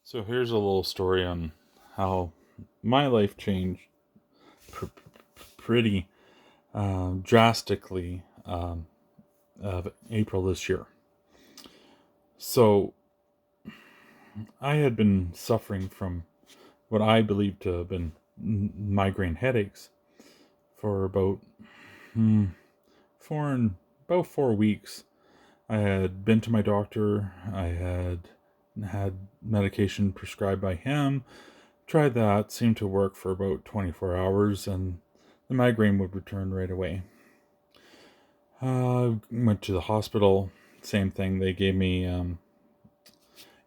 So here's a little story on how my life changed pr- pretty drastically of April this year. So I had been suffering from what I believe to have been migraine headaches for hmm, four and about 4 weeks. I had been to my doctor. I had medication prescribed by him. Tried that, seemed to work for about 24 hours, and the migraine would return right away. Went to the hospital, same thing. They gave me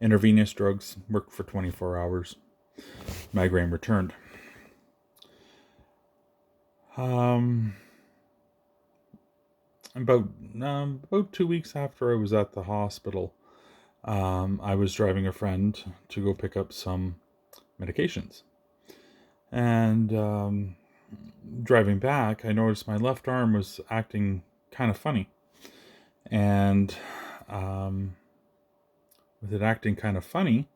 intravenous drugs, worked for 24 hours. Migraine returned. Um, about 2 weeks after I was at the hospital, I was driving a friend to go pick up some medications. And driving back, I noticed my left arm was acting kind of funny. And with it acting kind of funny,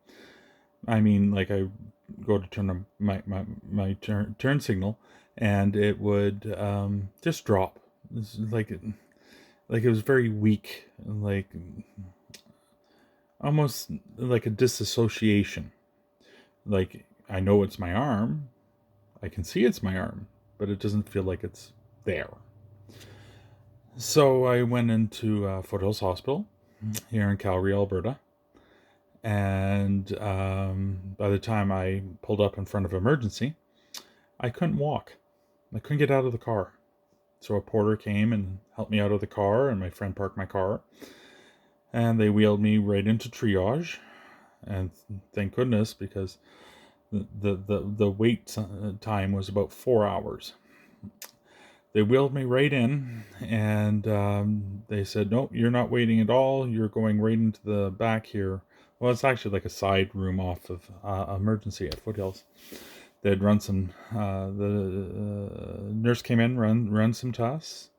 I mean, like I go to turn on my turn signal, and it would just drop. It's like it was very weak, like almost like a disassociation. Like I know it's my arm, I can see it's my arm, but it doesn't feel like it's there. So I went into Foothills Hospital here in Calgary, Alberta. And by the time I pulled up in front of emergency, I couldn't walk. I couldn't get out of the car. So a porter came and helped me out of the car, and my friend parked my car. And they wheeled me right into triage. And thank goodness, because the wait time was about 4 hours. They wheeled me right in, and they said, "No, you're not waiting at all. You're going right into the back here." Well, it's actually like a side room off of emergency at Foothills. They'd run some. The nurse came in, run some tests,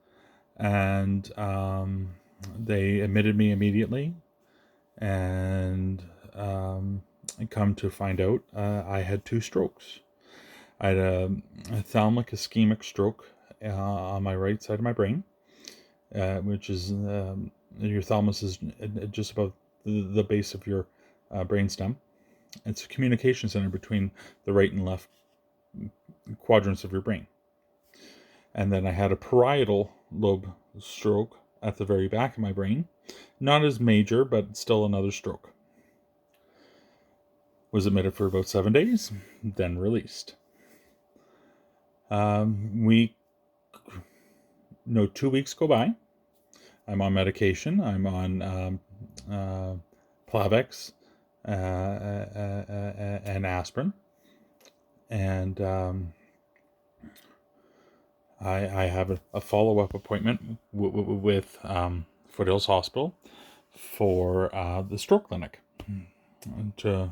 and they admitted me immediately. And come to find out, I had two strokes. I had a thalamic ischemic stroke on my right side of my brain, which is your thalamus is just above the base of your brainstem. It's a communication center between the right and left quadrants of your brain. And then I had a parietal lobe stroke at the very back of my brain. Not as major, but still another stroke. Was admitted for about 7 days, then released. We 2 weeks go by. I'm on medication. I'm on Plavix and aspirin, and I have a follow-up appointment with Foothills Hospital for the stroke clinic to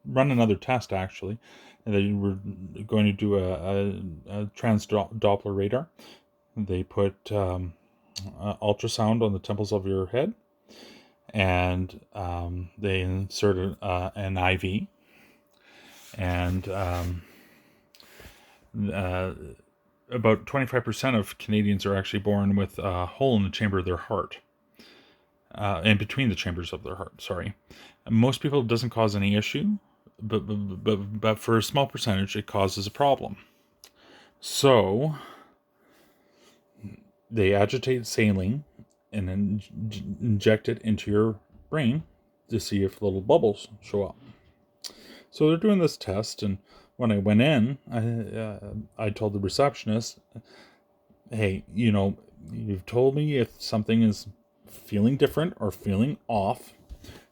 run another test, actually. And they were going to do a trans-Doppler radar. They put ultrasound on the temples of your head, and they inserted an IV, and about 25% of Canadians are actually born with a hole in the chamber of their heart, in between the chambers of their heart. Sorry, most people it doesn't cause any issue, but for a small percentage, it causes a problem. So they agitate saline and then inject it into your brain to see if little bubbles show up. So they're doing this test, and when I went in, I told the receptionist, "Hey, you've told me if something is feeling different or feeling off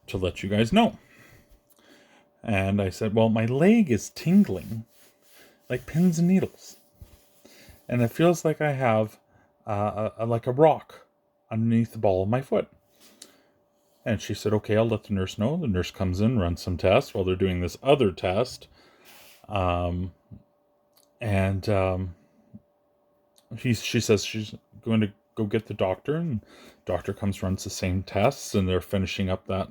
to let you guys know." And I said, "Well, my leg is tingling like pins and needles, and it feels like I have like a rock underneath the ball of my foot." And she said, "Okay, I'll let the nurse know." The nurse comes in, runs some tests while they're doing this other test. And she says she's going to go get the doctor, and doctor comes, runs the same tests, and they're finishing up that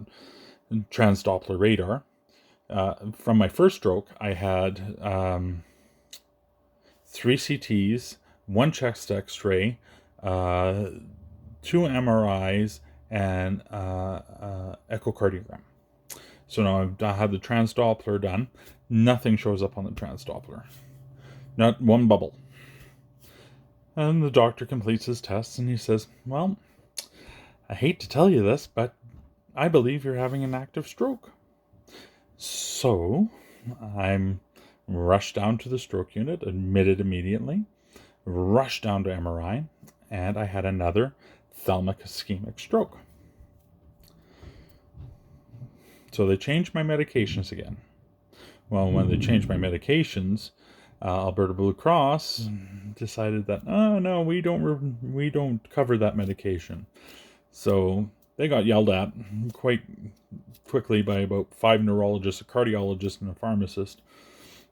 trans-Doppler radar. From my first stroke, I had 3 CTs, 1 chest X-ray, 2 MRIs, and echocardiogram. So now I had the Transdoppler done. Nothing shows up on the Transdoppler. Not one bubble. And the doctor completes his tests and he says, well, I hate to tell you this, but I believe you're having an active stroke. So I'm rushed down to the stroke unit, admitted immediately, rushed down to MRI, and I had another thalamic ischemic stroke. So they changed my medications again. Well, when they changed my medications, Alberta Blue Cross decided that, oh no, we don't cover that medication. So they got yelled at quite quickly by about 5 neurologists, a cardiologist, and a pharmacist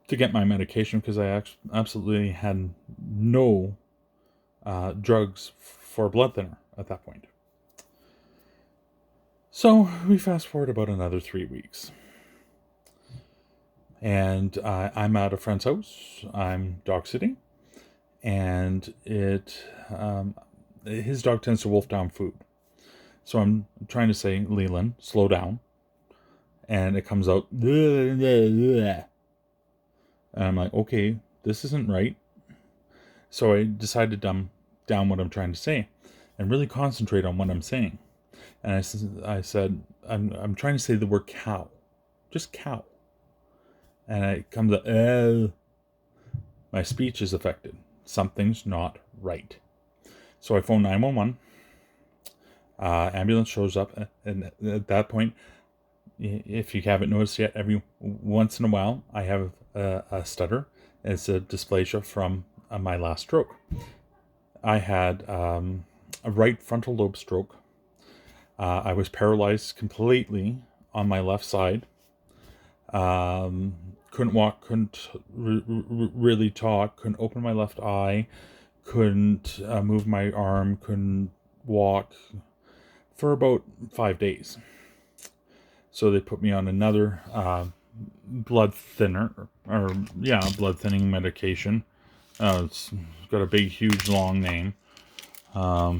to get my medication, because I absolutely had no drugs for blood thinner at that point. So we fast forward about another 3 weeks. And I'm at a friend's house. I'm dog sitting. And his dog tends to wolf down food. So I'm trying to say, Leland, slow down. And it comes out, and I'm like, okay, this isn't right. So I decided to dumb down what I'm trying to say and really concentrate on what I'm saying. And I said, I'm trying to say the word cow, just cow. And it comes out, my speech is affected. Something's not right. So I phone 911. Ambulance shows up, and at that point, if you haven't noticed yet, every once in a while I have a stutter. It's a dysplasia from my last stroke. I had a right frontal lobe stroke. I was paralyzed completely on my left side. Couldn't walk, couldn't really talk, couldn't open my left eye, couldn't move my arm, couldn't walk for about 5 days. So they put me on another blood thinner, blood thinning medication. It's got a big, huge, long name. I'm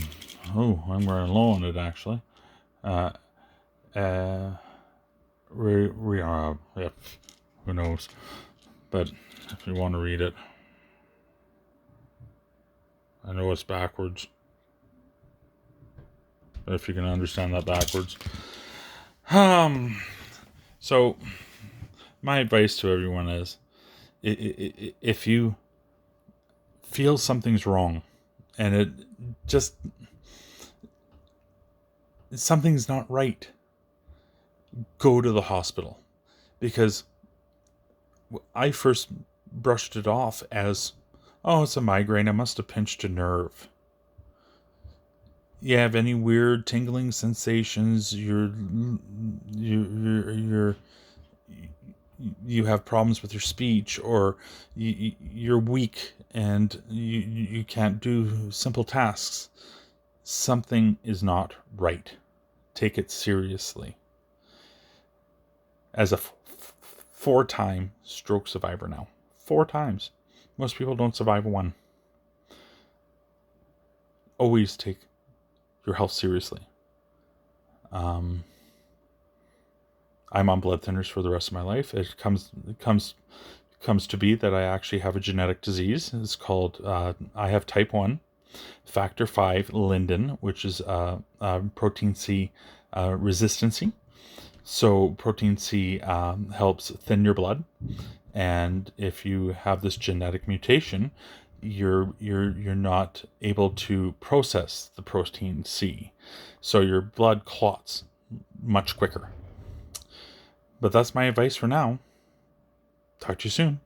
wearing low on it, actually. Who knows? But if you want to read it, I know it's backwards. But if you can understand that backwards. So my advice to everyone is, if you feel something's wrong and something's not right, go to the hospital. Because I first brushed it off as, oh, it's a migraine, I must have pinched a nerve. You have any weird tingling sensations, you have problems with your speech, or you're weak and you can't do simple tasks, something is not right. Take it seriously. As a 4-time stroke survivor now. 4 times. Most people don't survive 1. Always take your health seriously. I'm on blood thinners for the rest of my life. It comes to be that I actually have a genetic disease. It's called, I have type 1, factor 5 Linden, which is protein C resistancy. So protein C helps thin your blood, and if you have this genetic mutation, you're not able to process the protein C, so your blood clots much quicker. But that's my advice for now. Talk to you soon.